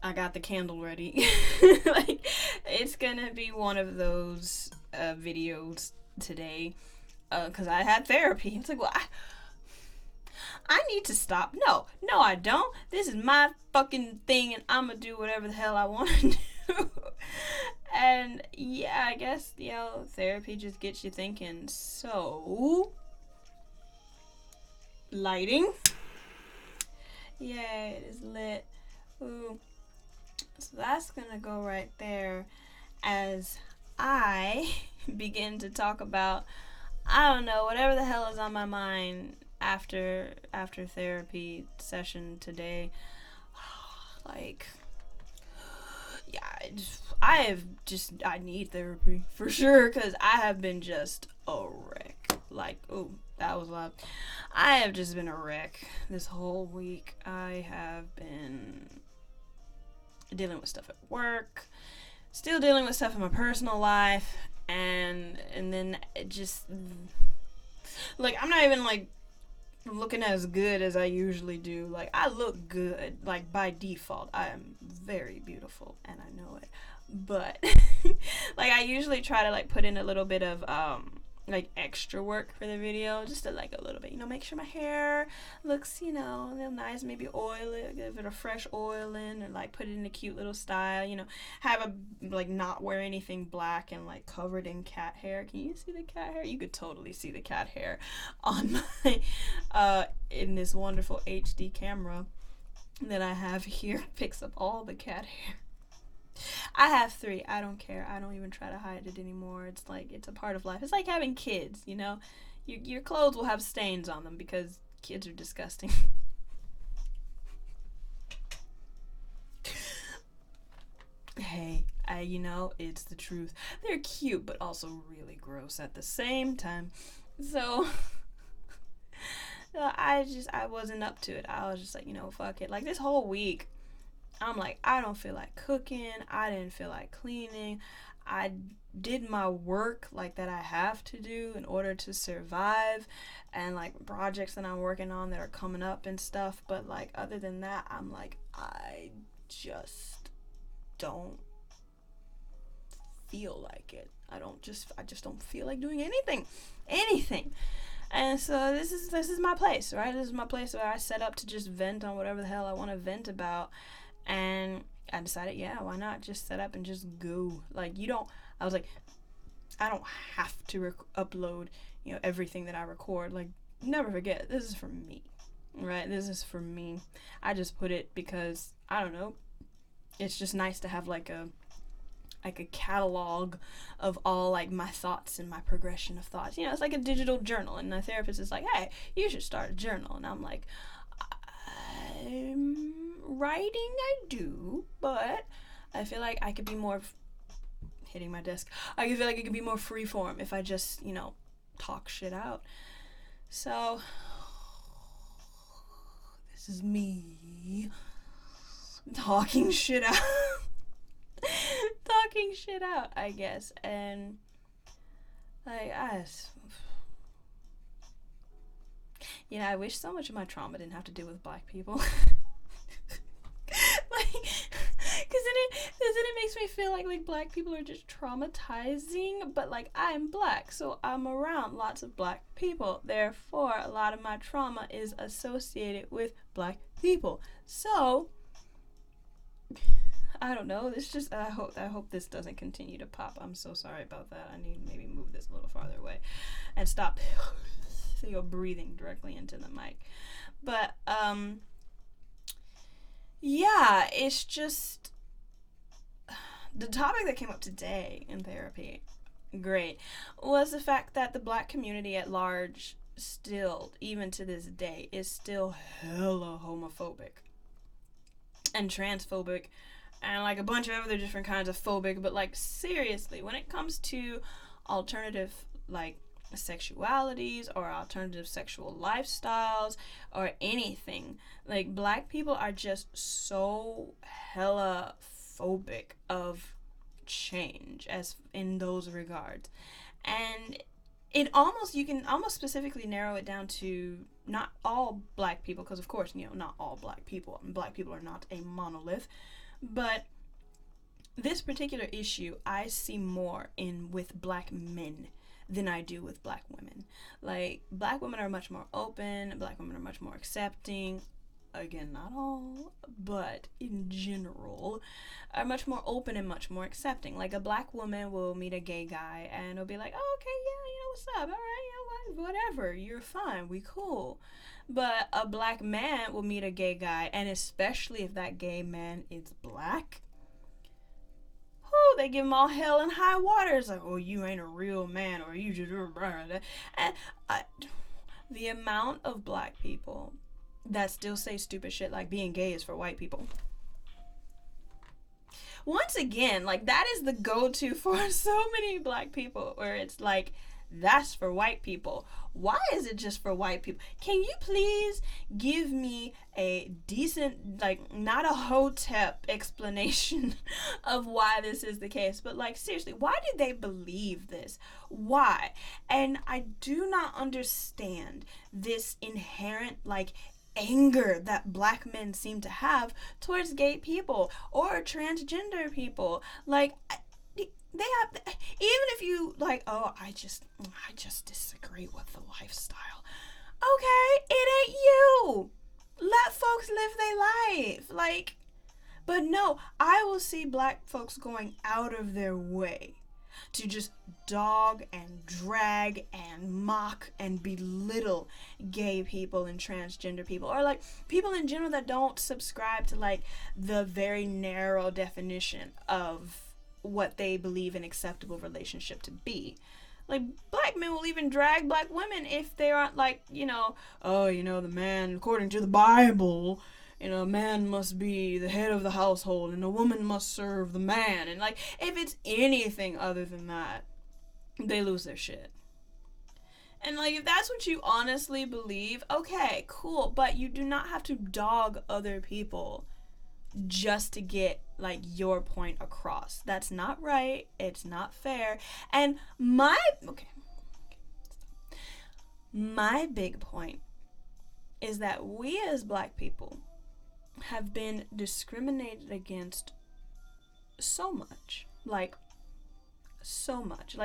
I got the candle ready. Like, it's gonna be one of those videos today. Because I had therapy. It's like, well, I need to stop. No, no, I don't. This is my fucking thing, and I'm gonna do whatever the hell I want to do. And yeah, I guess, therapy just gets you thinking. So, lighting. Yeah, it is lit. Ooh. So that's gonna go right there as I begin to talk about, I don't know, whatever the hell is on my mind after therapy session today. Like, yeah, I need therapy for sure, because I have been just a wreck. Like, oh, that was loud. I have just been a wreck this whole week. I have been dealing with stuff at work, still dealing with stuff in my personal life, and then it just, like, I'm not even, like, looking as good as I usually do. Like, I look good, like, by default. I am very beautiful, and I know it. But, like, I usually try to, like, put in a little bit of, like, extra work for the video, just to, like, a little bit, make sure my hair looks, a little nice, maybe oil it, give it a fresh oil in, and, like, put it in a cute little style, have a, like, not wear anything black and, like, covered in cat hair. Can you see the cat hair? You could totally see the cat hair on my, in this wonderful HD camera that I have here. Picks up all the cat hair. I have 3. I don't care. I don't even try to hide it anymore. It's like, it's a part of life. It's like having kids, Your clothes will have stains on them because kids are disgusting. Hey, it's the truth. They're cute, but also really gross at the same time. So, I wasn't up to it. I was just like, fuck it. Like, this whole week, I'm like, I don't feel like cooking. I didn't feel like cleaning. I did my work, like, that I have to do in order to survive, and, like, projects that I'm working on that are coming up and stuff. But, like, other than that, I'm like, I just don't feel like it. I just don't feel like doing anything. And so this is my place, right? This is my place where I set up to just vent on whatever the hell I want to vent about. And I decided, yeah, why not just set up and just go? Like, I was like, I don't have to upload, everything that I record. Like, never forget, this is for me, right? This is for me. I just put it because, I don't know, it's just nice to have, like a catalog of all, like, my thoughts and my progression of thoughts. It's like a digital journal. And my therapist is like, hey, you should start a journal. And I'm like, I'm writing, I do, but I feel like I could be more hitting my desk. I feel like it could be more freeform if I just, talk shit out. So this is me talking shit out. Talking shit out, I guess. And, like, I wish so much of my trauma didn't have to do with black people. Like, because then it makes me feel like black people are just traumatizing, but, like, I'm black, so I'm around lots of black people. Therefore, a lot of my trauma is associated with black people. So, I don't know. It's just, I hope this doesn't continue to pop. I'm so sorry about that. I need to maybe move this a little farther away and stop breathing directly into the mic. But, yeah, it's just, the topic that came up today in therapy, great, was the fact that the black community at large still, even to this day, is still hella homophobic and transphobic and, like, a bunch of other different kinds of phobic. But, like, seriously, when it comes to alternative, like, sexualities or alternative sexual lifestyles or anything, like, black people are just so hella phobic of change as in those regards. And you can almost specifically narrow it down to not all black people, because of course, not all black people are not a monolith, But this particular issue I see more in with black men than I do with black women. Like, black women are much more open, black women are much more accepting. Again, not all, but in general, are much more open and much more accepting. Like, a black woman will meet a gay guy and it'll be like, oh, okay, yeah, what's up? All right, whatever, you're fine, we cool. But a black man will meet a gay guy, and especially if that gay man is black, they give him all hell and high water. It's like, oh, you ain't a real man, or you just and the amount of black people that still say stupid shit like being gay is for white people. Once again, like, that is the go-to for so many black people, where it's like, that's for white people. Why is it just for white people? Can you please give me a decent, like, not a hotep explanation of why this is the case? But, like, seriously, why do they believe this? Why? And I do not understand this inherent, like, anger that black men seem to have towards gay people or transgender people. Like, they have, even if you like, oh, I just disagree with the lifestyle. Okay, it ain't you. Let folks live their life. Like, but no, I will see black folks going out of their way to just dog and drag and mock and belittle gay people and transgender people, or like people in general that don't subscribe to like the very narrow definition of what they believe an acceptable relationship to be. Like, black men will even drag black women if they aren't like, the man, according to the Bible, a man must be the head of the household and a woman must serve the man. And like, if it's anything other than that, they lose their shit. And like, if that's what you honestly believe, okay, cool, but you do not have to dog other people just to get like your point across. That's not right. It's not fair. And my big point is that we as black people have been discriminated against so much. Like,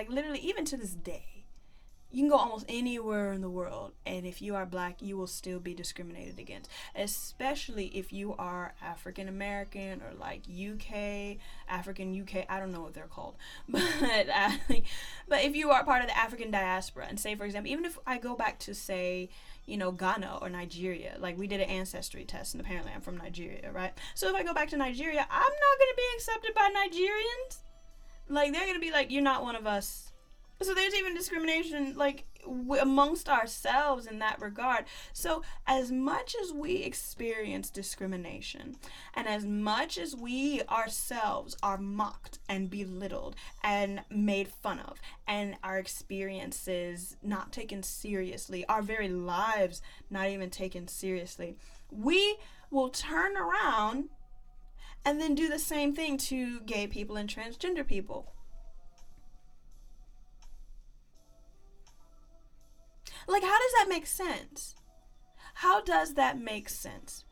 literally, even to this day. You can go almost anywhere in the world, and if you are black, you will still be discriminated against. Especially if you are African American or like African UK, I don't know what they're called. But if you are part of the African diaspora, and say, for example, even if I go back to, say, Ghana or Nigeria, like we did an ancestry test, and apparently I'm from Nigeria, right? So if I go back to Nigeria, I'm not going to be accepted by Nigerians. Like, they're going to be like, you're not one of us. So there's even discrimination, like, amongst ourselves in that regard. So as much as we experience discrimination, and as much as we ourselves are mocked and belittled and made fun of, and our experiences not taken seriously, our very lives not even taken seriously, we will turn around and then do the same thing to gay people and transgender people. Like, how does that make sense? How does that make sense?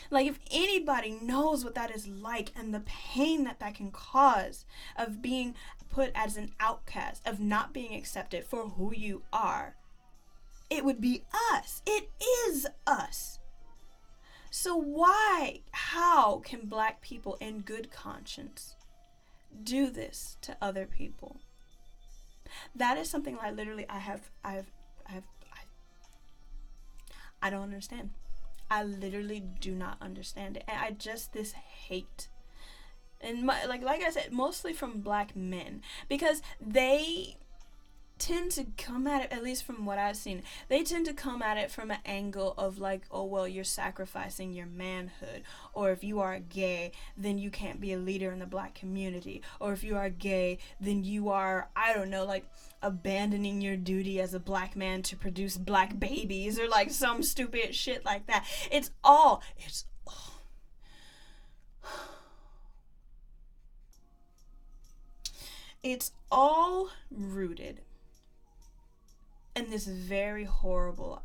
Like, if anybody knows what that is like and the pain that that can cause of being put as an outcast, of not being accepted for who you are, it would be us. It is us. So how can black people in good conscience do this to other people? That is something I literally, I don't understand. I literally do not understand it. And this hate. And like I said, mostly from black men. Because they tend to come at it, at least from what I've seen, they tend to come at it from an angle of like, oh, well, you're sacrificing your manhood. Or if you are gay, then you can't be a leader in the black community. Or if you are gay, then you are, I don't know, like, abandoning your duty as a black man to produce black babies, or like some stupid shit like that. It's all rooted in this very horrible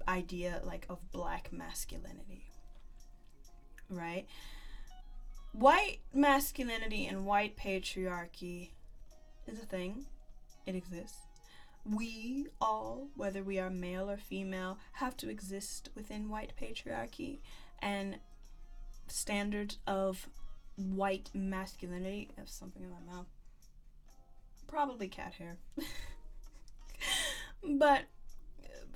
idea, like, of black masculinity, right? white masculinity and white patriarchy is a thing. It exists. We all, whether we are male or female, have to exist within white patriarchy and standards of white masculinity. I have something in my mouth. Probably cat hair. But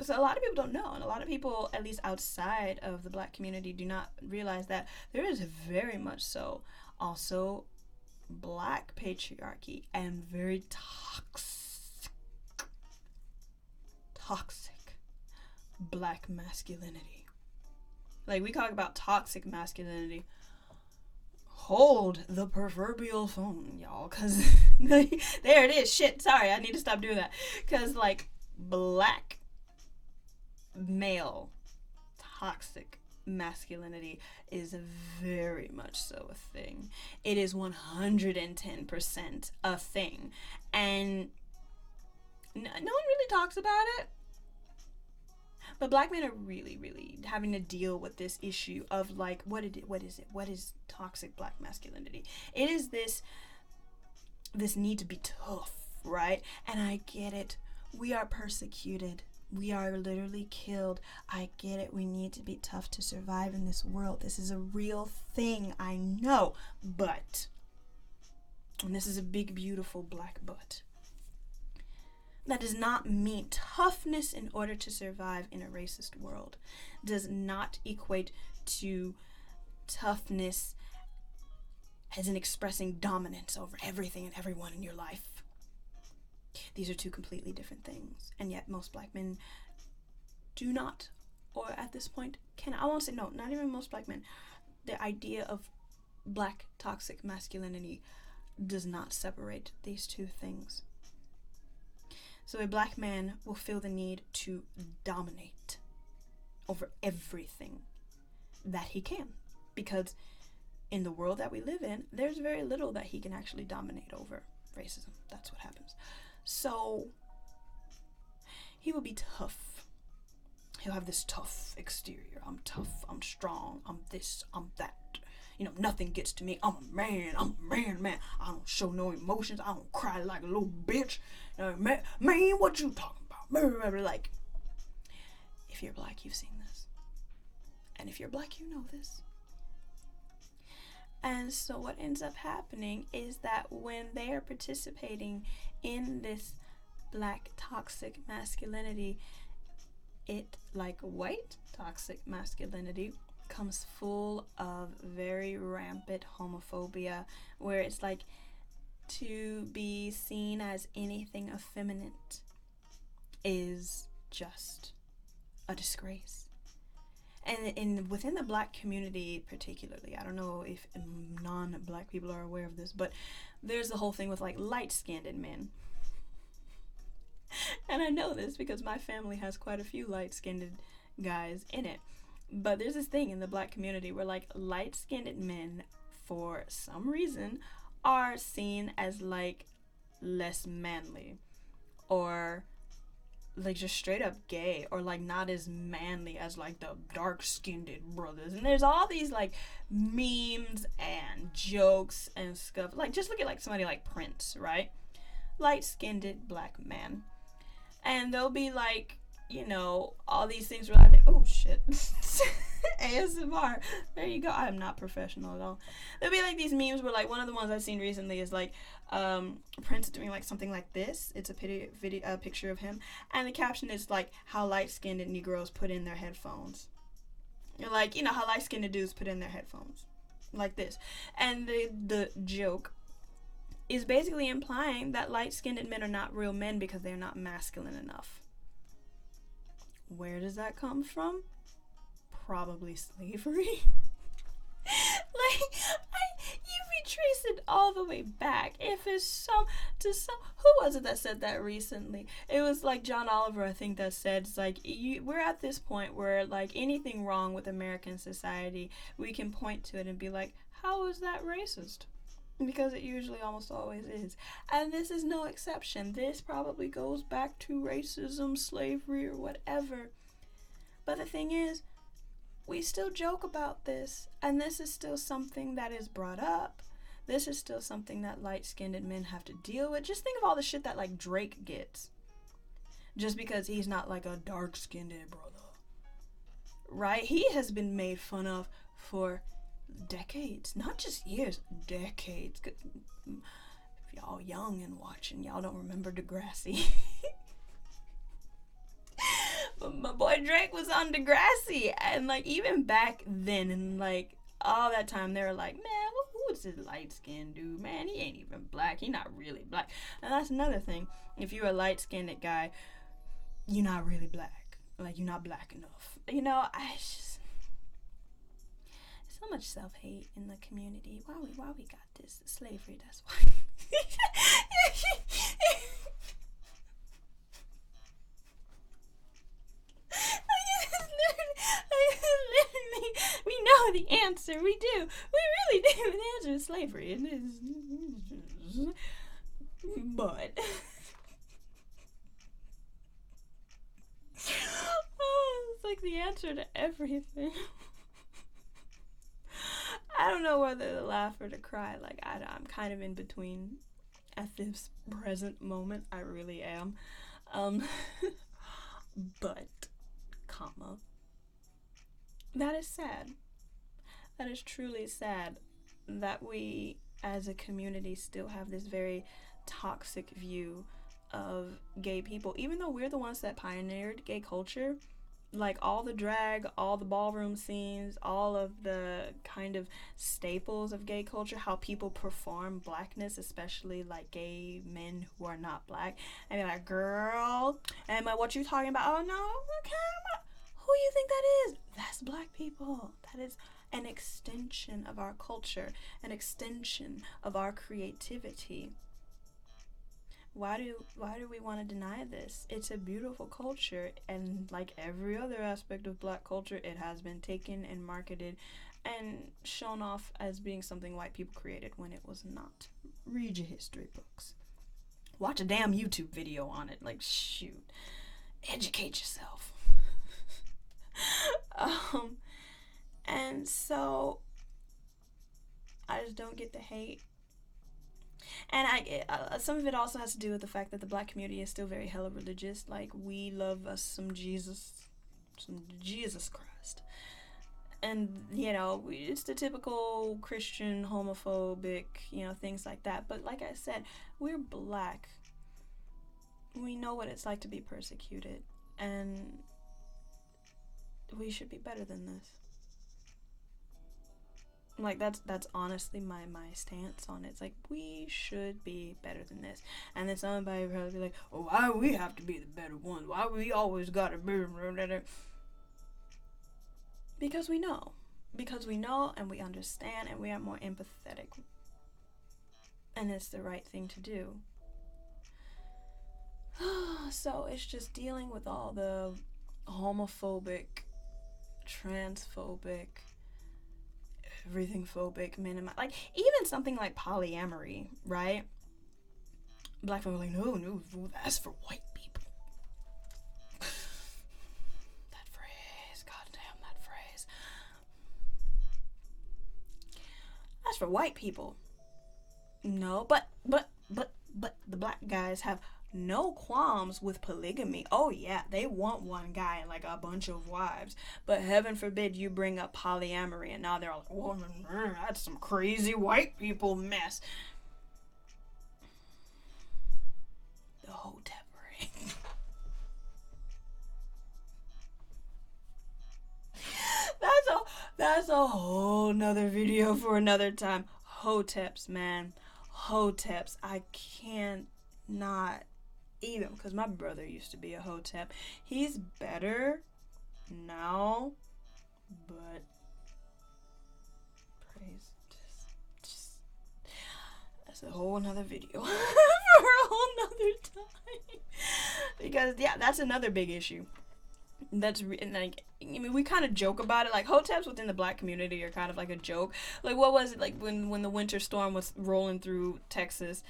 so a lot of people don't know, and a lot of people, at least outside of the black community, do not realize that there is very much so also black patriarchy and very toxic black masculinity. Like, we talk about toxic masculinity. Hold the proverbial phone, y'all, because there it is. Shit, sorry, I need to stop doing that. Because, like, black male toxic masculinity is very much so a thing. It is 110% a thing. And no one really talks about it. But black men are really, really having to deal with this issue of, like, what is it? What is toxic black masculinity? It is this need to be tough, right? And I get it. We are persecuted. We are literally killed. I get it. We need to be tough to survive in this world. This is a real thing. I know. But, and this is a big, beautiful black but, that does not mean toughness in order to survive in a racist world. Does not equate to toughness as in expressing dominance over everything and everyone in your life. These are two completely different things. And yet most black men do not, or at this point can, I won't say no, not even most black men. The idea of black toxic masculinity does not separate these two things. So a black man will feel the need to dominate over everything that he can. Because in the world that we live in, there's very little that he can actually dominate over. Racism, that's what happens. So he will be tough. He'll have this tough exterior. I'm tough, I'm strong, I'm this, I'm that. You know, nothing gets to me. I'm a man. I don't show no emotions. I don't cry like a little bitch. Man, what you talking about? Like, if you're black, you've seen this. And if you're black, you know this. And so what ends up happening is that when they are participating in this black toxic masculinity, it, like white toxic masculinity, comes full of very rampant homophobia, where it's like, to be seen as anything effeminate is just a disgrace. And within the black community particularly, I don't know if non-black people are aware of this, but there's the whole thing with, like, light-skinned men. And I know this because my family has quite a few light-skinned guys in it. But there's this thing in the black community where, like, light-skinned men, for some reason, are seen as, like, less manly, or, like, just straight up gay, or, like, not as manly as, like, the dark-skinned brothers. And there's all these, like, memes and jokes and stuff. Like, just look at, like, somebody like Prince, right? Light-skinned black man. And they'll be, like, you know, all these things were like, oh shit, ASMR, there you go. I'm not professional at all. There'll be, like, these memes where, like, one of the ones I've seen recently is, like, Prince doing, like, something like this. It's a picture of him, and the caption is, like, how light-skinned Negroes put in their headphones. You're like, you know, how light-skinned dudes put in their headphones, like this. And the joke is basically implying that light-skinned men are not real men because they're not masculine enough. Where does that come from? Probably slavery. You retrace it all the way back. If it's who was it that said that recently? It was, like, John Oliver, I think, that said, it's like, we're at this point where, like, anything wrong with American society, we can point to it and be like, how is that racist? Because it usually almost always is. And this is no exception. This probably goes back to racism, slavery, or whatever. But the thing is, we still joke about this, and this is still something that is brought up. This is still something that light-skinned men have to deal with. Just think of all the shit that like Drake gets, just because he's not like a dark-skinned brother, right? He has been made fun of for decades, not just years, decades. If y'all young and watching, y'all don't remember Degrassi. But my boy Drake was on Degrassi, and like even back then, and like all that time, they were like, man, who's this light-skinned dude? Man, he ain't even black. He not really black. And that's another thing. If you're a light-skinned guy, you're not really black. Like, you're not black enough. You know, so much self-hate in the community. Why we got this slavery? That's why. We know the answer. We do. We really do. The answer is slavery. It is. But. It's like the answer to everything. I don't know whether to laugh or to cry. Like, I'm kind of in between at this present moment. I really am. But, comma. That is sad. That is truly sad that we as a community still have this very toxic view of gay people, even though we're the ones that pioneered gay culture. Like all the drag, all the ballroom scenes, all of the kind of staples of gay culture, how people perform blackness, especially like gay men who are not black, and be like, girl, and like, what you talking about? Oh no, okay, who you think that is? That's black people. That is an extension of our culture, an extension of our creativity. Why do we want to deny this? It's a beautiful culture, and like every other aspect of black culture, it has been taken and marketed and shown off as being something white people created when it was not. Read your history books. Watch a damn YouTube video on it. Like, shoot. Educate yourself. And so I just don't get the hate. And some of it also has to do with the fact that the black community is still very hella religious. Like, we love us some Jesus Christ. And, you know, it's the typical Christian, homophobic, you know, things like that. But like I said, we're black. We know what it's like to be persecuted. And we should be better than this. Like, that's honestly my stance on it. It's like, we should be better than this. And then somebody will probably be like, oh, why do we have to be the better ones? Why we always gotta be... Because we know. Because we know and we understand and we are more empathetic. And it's the right thing to do. So it's just dealing with all the homophobic, transphobic, everything phobic, like even something like polyamory, right? Black people are like, no, that's for white people. That phrase, goddamn that phrase. That's for white people. No, but the black guys have no qualms with polygamy. Oh yeah, they want one guy and like a bunch of wives. But heaven forbid you bring up polyamory and now they're all like, well, that's some crazy white people mess. The Hotep ring. That's a whole nother video for another time. Hoteps, man. Hoteps. I can't not eat him because my brother used to be a Hotep. He's better now, but praise just that's a whole nother video for a whole nother time. Because yeah, that's another big issue. That's like, I mean, we kind of joke about it. Like, Hoteps within the black community are kind of like a joke. Like, what was it like when the winter storm was rolling through Texas?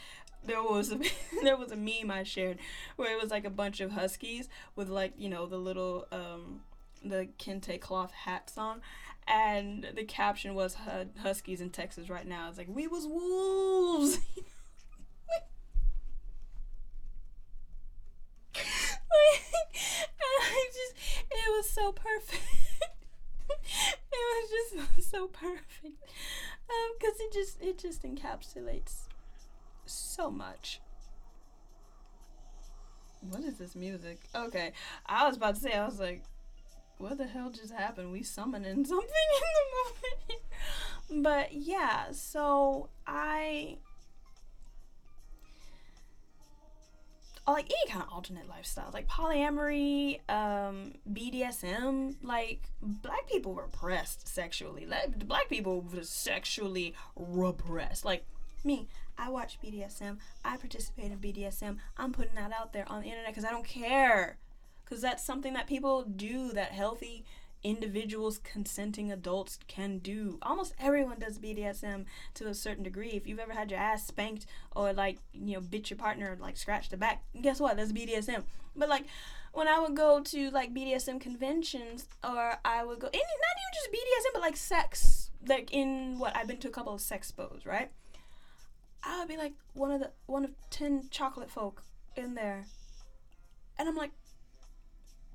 There was a meme I shared where it was like a bunch of huskies with like, you know, the little the kente cloth hats on, and the caption was Huskies in Texas right now. It's like, we was wolves. It was so perfect. It was just so perfect. Because it just encapsulates so much. What is this music? Okay, I was about to say, I was like, what the hell just happened? We summoning something in the moment. But yeah, so I like any kind of alternate lifestyles, like polyamory, BDSM. Like, black people were repressed sexually. Like, black people were sexually repressed. Like me, I watch BDSM. I participate in BDSM. I'm putting that out there on the internet because I don't care. Because that's something that people do, that healthy individuals, consenting adults can do. Almost everyone does BDSM to a certain degree. If you've ever had your ass spanked or, like, you know, bit your partner, like scratch the back, guess what? That's BDSM. But like, when I would go to like BDSM conventions, or I would go, and not even just BDSM, but like sex, like in what I've been to a couple of sex spos, right? I would be like one of 10 chocolate folk in there, and I'm like,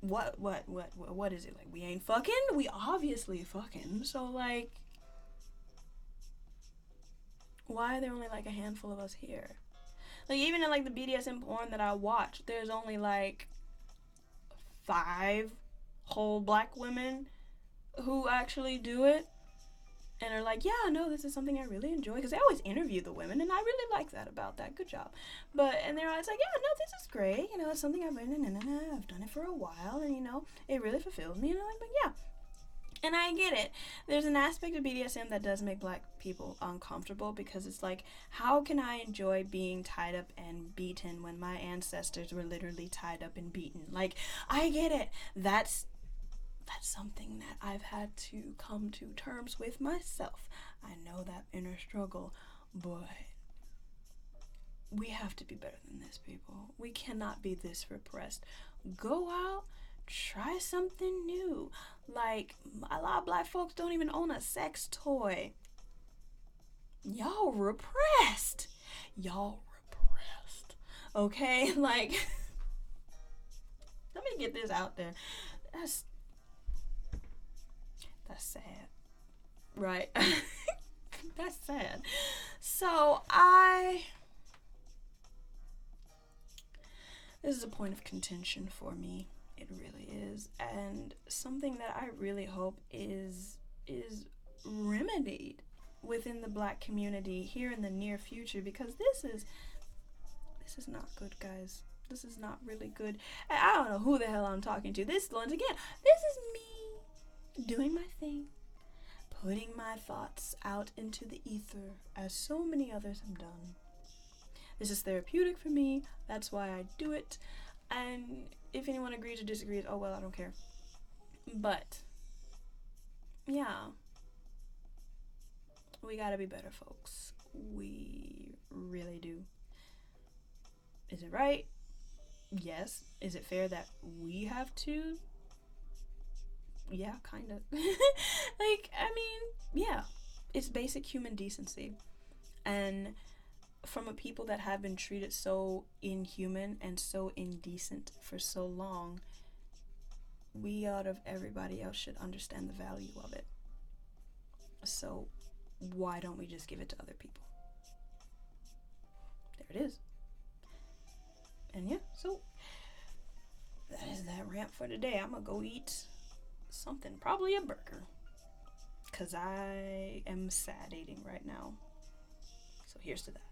what is it? Like, we ain't fucking? We obviously fucking. So, like, why are there only, like, a handful of us here? Like, even in, like, the BDSM porn that I watch, there's only, like, 5 whole black women who actually do it. And are like, yeah, no, this is something I really enjoy. Because they always interview the women, and I really like that about that. Good job. And they're always like, yeah, no, this is great. You know, it's something I've done it for a while, and, you know, it really fulfills me. And I'm like, but yeah. And I get it. There's an aspect of BDSM that does make black people uncomfortable, because it's like, how can I enjoy being tied up and beaten when my ancestors were literally tied up and beaten? Like, I get it. That's something that I've had to come to terms with myself. I know that inner struggle, but we have to be better than this, people. We cannot be this repressed. Go out, try something new. Like, a lot of black folks don't even own a sex toy. Y'all repressed. Okay? Like, let me get this out there. That's sad. Right? That's sad. So, this is a point of contention for me. It really is. And something that I really hope is remedied within the black community here in the near future, because this is not good, guys. This is not really good. I don't know who the hell I'm talking to. Once again, this is me doing my thing, putting my thoughts out into the ether, as so many others have done. This is therapeutic for me. That's why I do it. And if anyone agrees or disagrees, oh well, I don't care. But yeah, we gotta be better, folks. We really do. Is it right? Yes. Is it fair that we have to? Yeah, kind of. Like, I mean, yeah. It's basic human decency. And from a people that have been treated so inhuman and so indecent for so long, we out of everybody else should understand the value of it. So why don't we just give it to other people? There it is. And yeah, so that is that rant for today. I'm gonna go eat something, probably a burger, because I am sad eating right now. So here's to that.